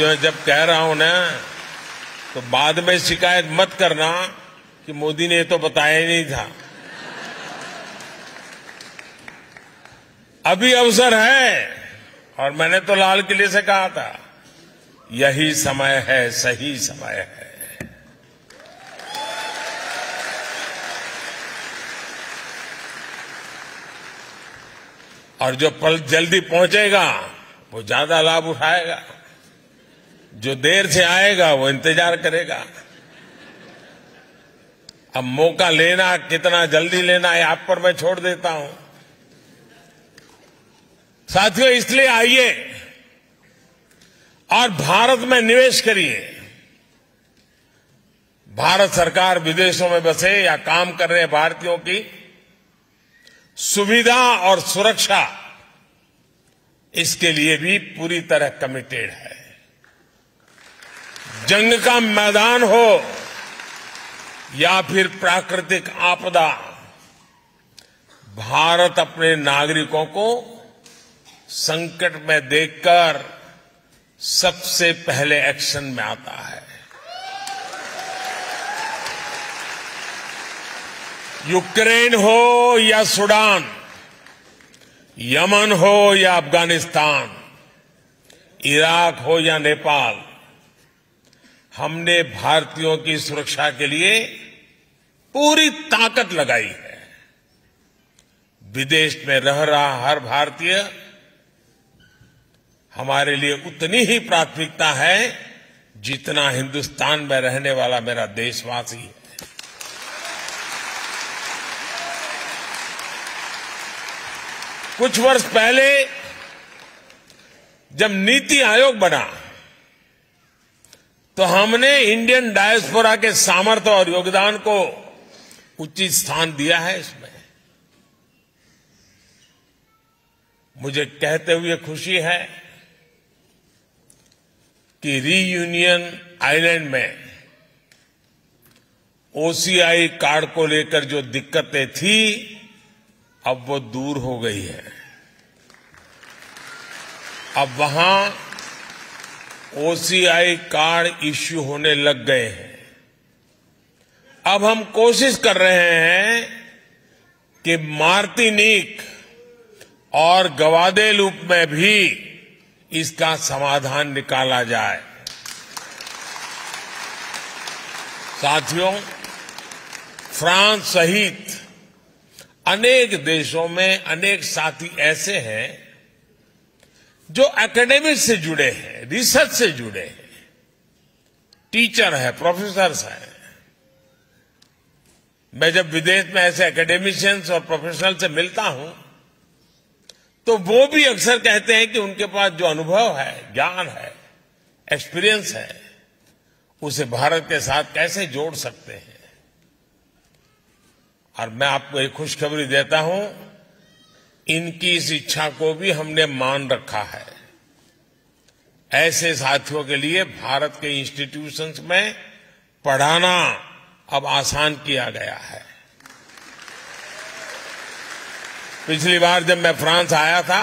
जो जब कह रहा हूं ना तो बाद में शिकायत मत करना कि मोदी ने तो बताया ही नहीं था। अभी अवसर है और मैंने तो लाल किले से कहा था यही समय है, सही समय है। और जो पल जल्दी पहुंचेगा वो ज्यादा लाभ उठाएगा, जो देर से आएगा वो इंतजार करेगा। अब मौका लेना कितना जल्दी लेना है आप पर मैं छोड़ देता हूं। साथियों, इसलिए आइए और भारत में निवेश करिए। भारत सरकार विदेशों में बसे या काम कर रहे भारतीयों की सुविधा और सुरक्षा, इसके लिए भी पूरी तरह कमिटेड है। जंग का मैदान हो या फिर प्राकृतिक आपदा, भारत अपने नागरिकों को संकट में देखकर सबसे पहले एक्शन में आता है। यूक्रेन हो या सूडान, यमन हो या अफगानिस्तान, इराक हो या नेपाल, हमने भारतीयों की सुरक्षा के लिए पूरी ताकत लगाई है। विदेश में रह रहा हर भारतीय हमारे लिए उतनी ही प्राथमिकता है जितना हिंदुस्तान में रहने वाला मेरा देशवासी है। कुछ वर्ष पहले जब नीति आयोग बना तो हमने इंडियन डायस्पोरा के सामर्थ्य और योगदान को उचित स्थान दिया है। इसमें मुझे कहते हुए खुशी है कि रीयूनियन आइलैंड में ओसीआई कार्ड को लेकर जो दिक्कतें थी अब वो दूर हो गई है। अब वहां ओसीआई कार्ड इश्यू होने लग गए हैं। अब हम कोशिश कर रहे हैं कि मार्टिनिक और ग्वादेलूप में भी इसका समाधान निकाला जाए। साथियों, फ्रांस सहित अनेक देशों में अनेक साथी ऐसे हैं जो एकेडमिक से जुड़े हैं, रिसर्च से जुड़े हैं, टीचर है, प्रोफेसर्स हैं। मैं जब विदेश में ऐसे एकेडमिशियंस और प्रोफेशनल से मिलता हूं तो वो भी अक्सर कहते हैं कि उनके पास जो अनुभव है, ज्ञान है, एक्सपीरियंस है, उसे भारत के साथ कैसे जोड़ सकते हैं। और मैं आपको एक खुशखबरी देता हूं, इनकी इस इच्छा को भी हमने मान रखा है। ऐसे साथियों के लिए भारत के इंस्टीट्यूशंस में पढ़ाना अब आसान किया गया है। पिछली बार जब मैं फ्रांस आया था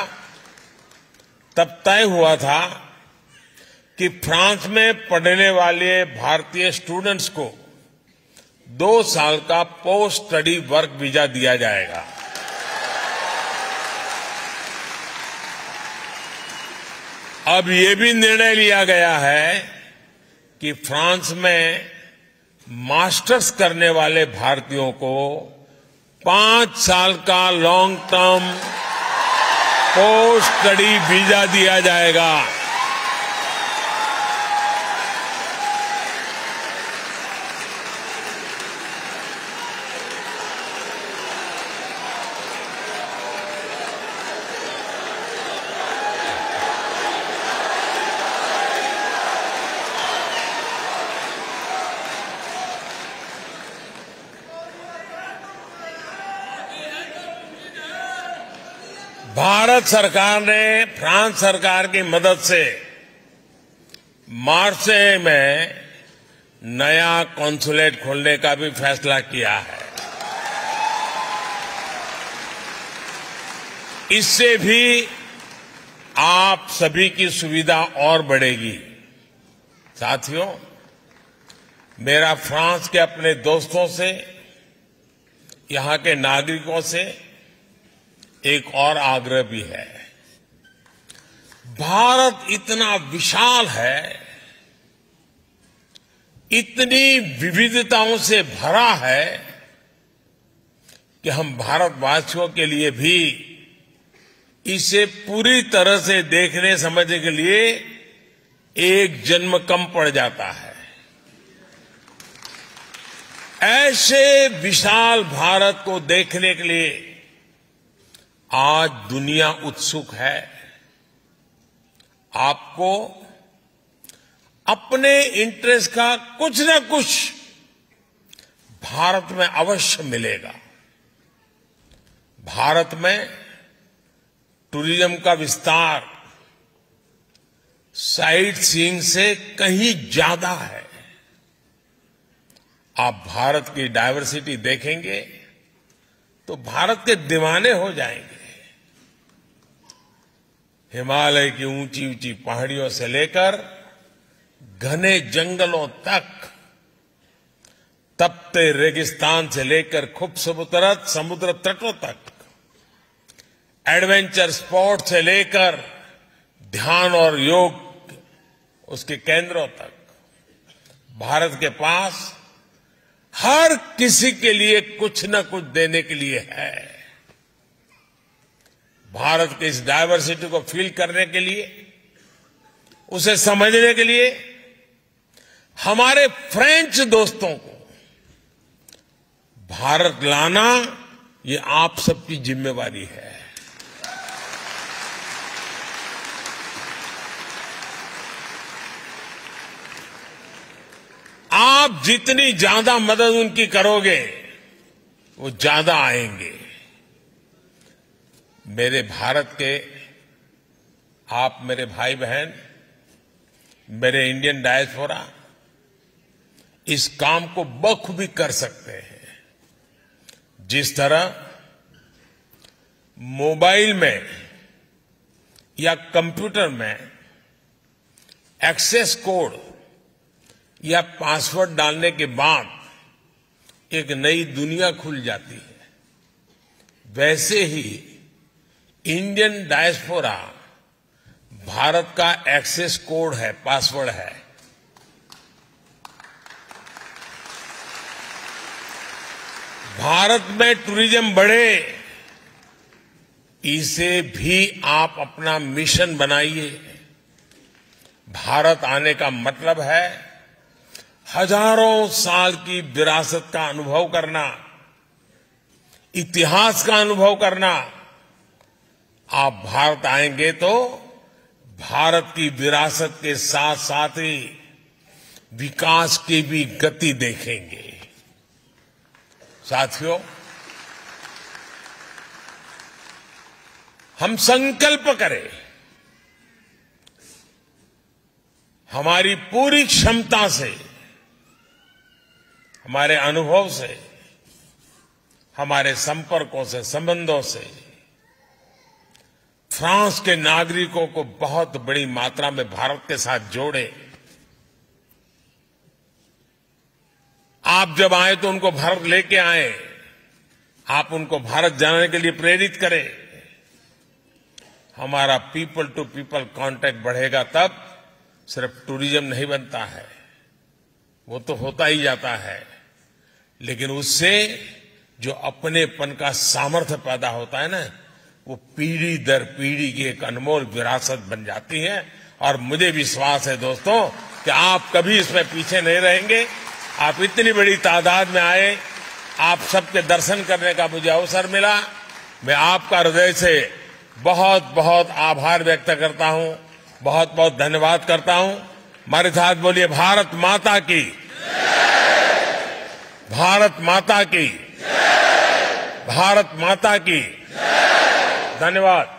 तब तय हुआ था कि फ्रांस में पढ़ने वाले भारतीय स्टूडेंट्स को 2 साल का पोस्ट स्टडी वर्क वीजा दिया जाएगा। अब ये भी निर्णय लिया गया है कि फ्रांस में मास्टर्स करने वाले भारतीयों को 5 साल का long term post study visa दिया जाएगा। भारत सरकार ने फ्रांस सरकार की मदद से मार्से में नया कॉन्सुलेट खोलने का भी फैसला किया है। इससे भी आप सभी की सुविधा और बढ़ेगी। साथियों, मेरा फ्रांस के अपने दोस्तों से, यहां के नागरिकों से एक और आग्रह भी है। भारत इतना विशाल है, इतनी विविधताओं से भरा है कि हम भारतवासियों के लिए भी इसे पूरी तरह से देखने समझने के लिए एक जन्म कम पड़ जाता है। ऐसे विशाल भारत को देखने के लिए आज दुनिया उत्सुक है। आपको अपने इंटरेस्ट का कुछ न कुछ भारत में अवश्य मिलेगा। भारत में टूरिज्म का विस्तार साइट सीइंग से कहीं ज्यादा है। आप भारत की डायवर्सिटी देखेंगे तो भारत के दीवाने हो जाएंगे। हिमालय की ऊंची ऊंची पहाड़ियों से लेकर घने जंगलों तक, तपते रेगिस्तान से लेकर खूबसूरत समुद्र तटों तक, एडवेंचर स्पोर्ट से लेकर ध्यान और योग उसके केंद्रों तक, भारत के पास हर किसी के लिए कुछ न कुछ देने के लिए है। भारत के इस डायवर्सिटी को फील करने के लिए, उसे समझने के लिए हमारे फ्रेंच दोस्तों को भारत लाना ये आप सबकी जिम्मेवारी है। आप जितनी ज्यादा मदद उनकी करोगे वो ज्यादा आएंगे। मेरे भारत के आप मेरे भाई बहन, मेरे इंडियन डायस्पोरा इस काम को बखूबी कर सकते हैं। जिस तरह मोबाइल में या कंप्यूटर में एक्सेस कोड या पासवर्ड डालने के बाद एक नई दुनिया खुल जाती है, वैसे ही इंडियन डायस्पोरा भारत का एक्सेस कोड है, पासवर्ड है। भारत में टूरिज्म बढ़े, इसे भी आप अपना मिशन बनाइए। भारत आने का मतलब है हजारों साल की विरासत का अनुभव करना, इतिहास का अनुभव करना। आप भारत आएंगे तो भारत की विरासत के साथ साथ ही विकास की भी गति देखेंगे। साथियों, हम संकल्प करें, हमारी पूरी क्षमता से, हमारे अनुभव से, हमारे संपर्कों से, संबंधों से फ्रांस के नागरिकों को बहुत बड़ी मात्रा में भारत के साथ जोड़े। आप जब आए तो उनको भारत लेके आए, आप उनको भारत जाने के लिए प्रेरित करें। हमारा पीपल टू पीपल कांटेक्ट बढ़ेगा तब सिर्फ टूरिज्म नहीं बनता है, वो तो होता ही जाता है, लेकिन उससे जो अपनेपन का सामर्थ्य पैदा होता है ना, वो पीढ़ी दर पीढ़ी की एक अनमोल विरासत बन जाती है। और मुझे विश्वास है दोस्तों कि आप कभी इसमें पीछे नहीं रहेंगे। आप इतनी बड़ी तादाद में आए, आप सबके दर्शन करने का मुझे अवसर मिला। मैं आपका हृदय से बहुत बहुत आभार व्यक्त करता हूं, बहुत बहुत धन्यवाद करता हूं। हमारे साथ बोलिए भारत माता की, भारत माता की, भारत माता की। धन्यवाद।